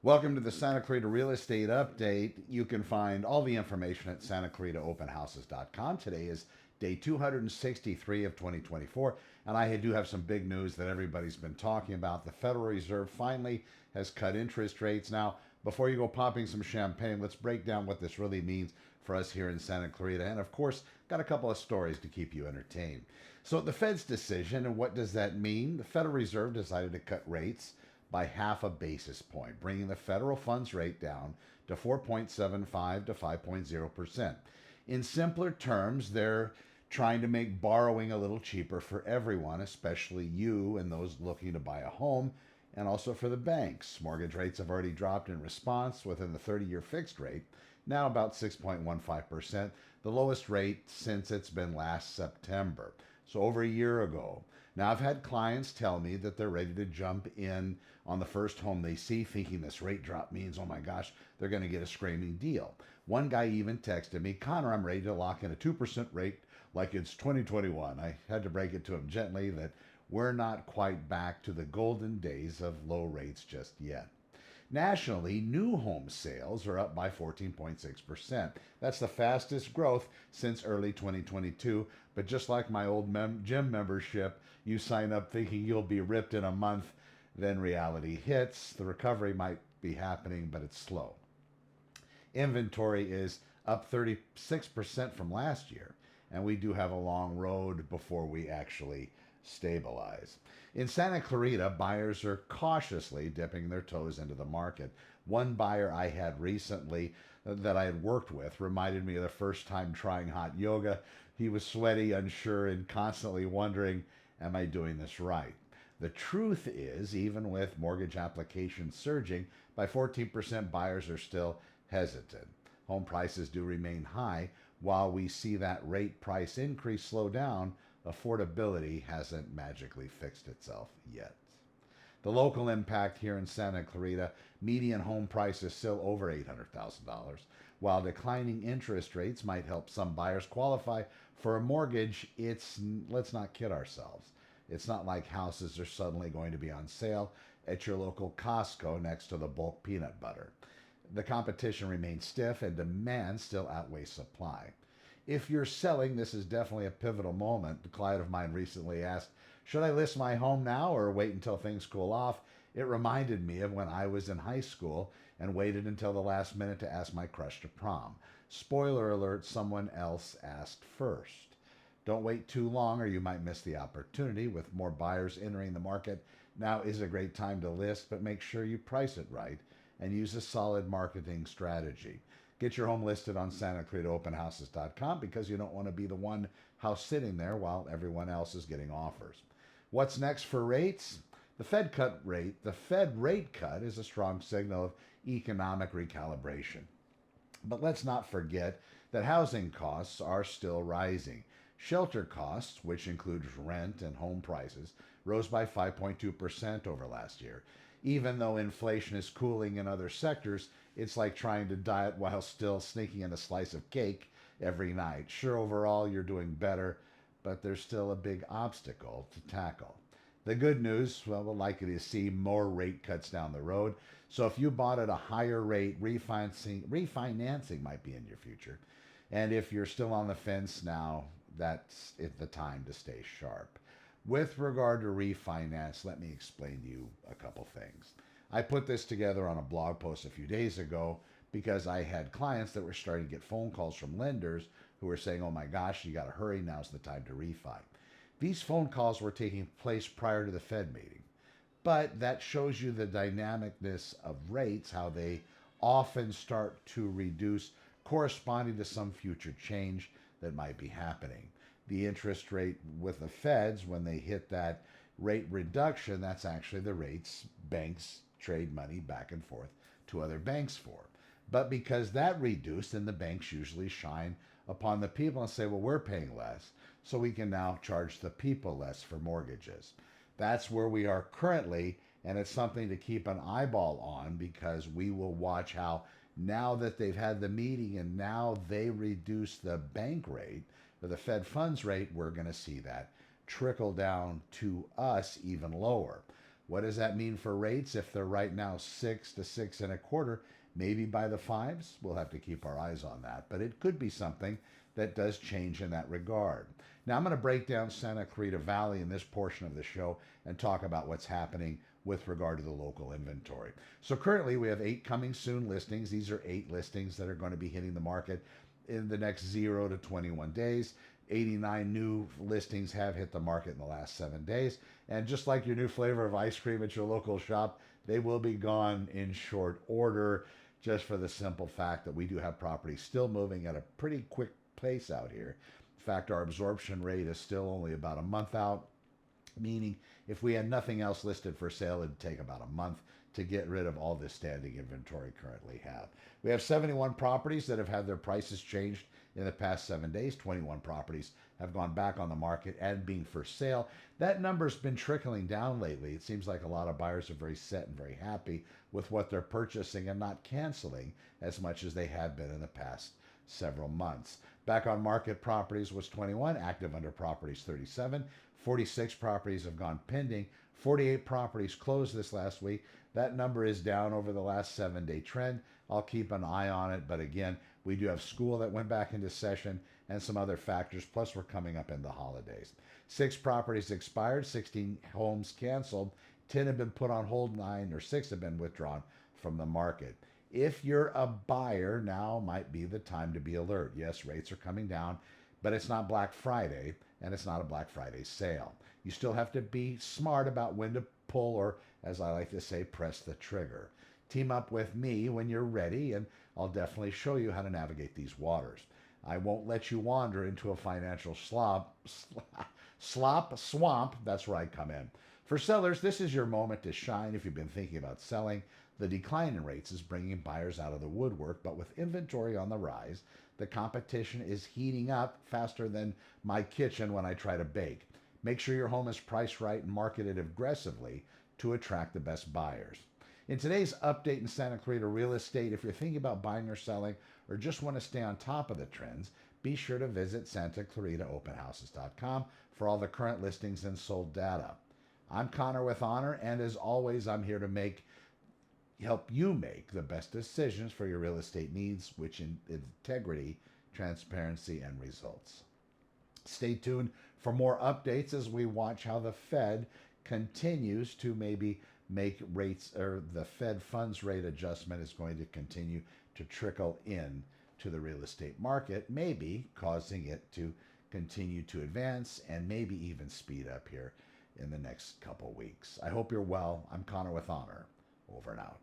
Welcome to the Santa Clarita Real Estate Update. You can find all the information at santaclaritaopenhouses.com. Today is day 263 of 2024, and I do have some big news that everybody's been talking about. The Federal Reserve finally has cut interest rates. Now, before you go popping some champagne, let's break down what this really means for us here in Santa Clarita. And of course, got a couple of stories to keep you entertained. So, the Fed's decision, and what does that mean? The Federal Reserve decided to cut rates by half a basis point, bringing the federal funds rate down to 4.75 to 5.0%. In simpler terms, they're trying to make borrowing a little cheaper for everyone, especially you and those looking to buy a home, and also for the banks. Mortgage rates have already dropped in response within the 30-year fixed rate, now about 6.15%, the lowest rate since it's been last September, so over a year ago. Now, I've had clients tell me that they're ready to jump in on the first home they see, thinking this rate drop means, oh my gosh, they're going to get a screaming deal. One guy even texted me, Connor, I'm ready to lock in a 2% rate like it's 2021. I had to break it to him gently that we're not quite back to the golden days of low rates just yet. Nationally, new home sales are up by 14.6%. That's the fastest growth since early 2022. But just like my old gym membership, you sign up thinking you'll be ripped in a month, then reality hits. The recovery might be happening, but it's slow. Inventory is up 36% from last year, and we do have a long road before we actually stabilize. In Santa Clarita, buyers are cautiously dipping their toes into the market. One buyer I had recently that I had worked with reminded me of the first time trying hot yoga. He was sweaty, unsure, and constantly wondering, am I doing this right? The truth is, even with mortgage applications surging by 14%, buyers are still hesitant. Home prices do remain high. While we see that rate price increase slow down, affordability hasn't magically fixed itself yet. The local impact here in Santa Clarita, median home price is still over $800,000. While declining interest rates might help some buyers qualify for a mortgage, let's not kid ourselves. It's not like houses are suddenly going to be on sale at your local Costco next to the bulk peanut butter. The competition remains stiff and demand still outweighs supply. If you're selling, this is definitely a pivotal moment. A client of mine recently asked, should I list my home now or wait until things cool off? It reminded me of when I was in high school and waited until the last minute to ask my crush to prom. Spoiler alert, someone else asked first. Don't wait too long or you might miss the opportunity. With more buyers entering the market, now is a great time to list, but make sure you price it right and use a solid marketing strategy. Get your home listed on SantaClaritaOpenHouses.com because you don't want to be the one house sitting there while everyone else is getting offers. What's next for rates? The Fed rate cut is a strong signal of economic recalibration. But let's not forget that housing costs are still rising. Shelter costs, which includes rent and home prices, rose by 5.2% over last year. Even though inflation is cooling in other sectors, it's like trying to diet while still sneaking in a slice of cake every night. Sure, overall you're doing better, but there's still a big obstacle to tackle. The good news, well, we're likely to see more rate cuts down the road. So if you bought at a higher rate, refinancing might be in your future. And if you're still on the fence now, that's the time to stay sharp. With regard to refinance, let me explain to you a couple things. I put this together on a blog post a few days ago because I had clients that were starting to get phone calls from lenders who were saying, oh my gosh, you got to hurry, now's the time to refi. These phone calls were taking place prior to the Fed meeting. But that shows you the dynamicness of rates, how they often start to reduce corresponding to some future change that might be happening. The interest rate with the Feds, when they hit that rate reduction, that's actually the rates banks trade money back and forth to other banks for. But because that reduced, then the banks usually shine upon the people and say, well, we're paying less, so we can now charge the people less for mortgages. That's where we are currently, and it's something to keep an eyeball on because we will watch how now that they've had the meeting and now they reduce the bank rate or the Fed funds rate, we're going to see that trickle down to us even lower. What does that mean for rates? If they're right now 6 to 6.25, maybe by the fives, we'll have to keep our eyes on that. But it could be something that does change in that regard. Now I'm going to break down Santa Clarita Valley in this portion of the show and talk about what's happening with regard to the local inventory. So currently we have 8 coming soon listings. These are 8 listings that are going to be hitting the market in the next 0 to 21 days. 89 new listings have hit the market in the last 7 days. And just like your new flavor of ice cream at your local shop, they will be gone in short order, just for the simple fact that we do have properties still moving at a pretty quick pace out here. In fact, our absorption rate is still only about a month out, meaning if we had nothing else listed for sale, it'd take about a month to get rid of all this standing inventory currently have. We have 71 properties that have had their prices changed in the past 7 days. 21 properties have gone back on the market and being for sale. That number's been trickling down lately. It seems like a lot of buyers are very set and very happy with what they're purchasing and not canceling as much as they have been in the past several months. Back on market properties was 21, active under properties 37, 46 properties have gone pending, 48 properties closed this last week. That number is down over the last 7-day trend. I'll keep an eye on it, but again, we do have school that went back into session and some other factors, plus we're coming up in the holidays. 6 properties expired, 16 homes canceled, 10 have been put on hold, 9 or 6 have been withdrawn from the market. If you're a buyer, now might be the time to be alert. Yes, rates are coming down, but it's not Black Friday, and it's not a Black Friday sale. You still have to be smart about when to pull, or as I like to say, press the trigger. Team up with me when you're ready, and I'll definitely show you how to navigate these waters. I won't let you wander into a financial swamp. That's where I come in. For sellers, this is your moment to shine. If you've been thinking about selling, the decline in rates is bringing buyers out of the woodwork, but with inventory on the rise, the competition is heating up faster than my kitchen when I try to bake. Make sure your home is priced right and marketed aggressively to attract the best buyers. In today's update in Santa Clarita real estate, if you're thinking about buying or selling or just want to stay on top of the trends, be sure to visit SantaClaritaOpenHouses.com for all the current listings and sold data. I'm Connor with Honor, and as always, I'm here to help you make the best decisions for your real estate needs, which in integrity, transparency, and results. Stay tuned for more updates as we watch how the Fed continues to maybe make rates, or the Fed funds rate adjustment is going to continue to trickle in to the real estate market, maybe causing it to continue to advance and maybe even speed up here in the next couple weeks. I hope you're well. I'm Connor with Honor. Over and out.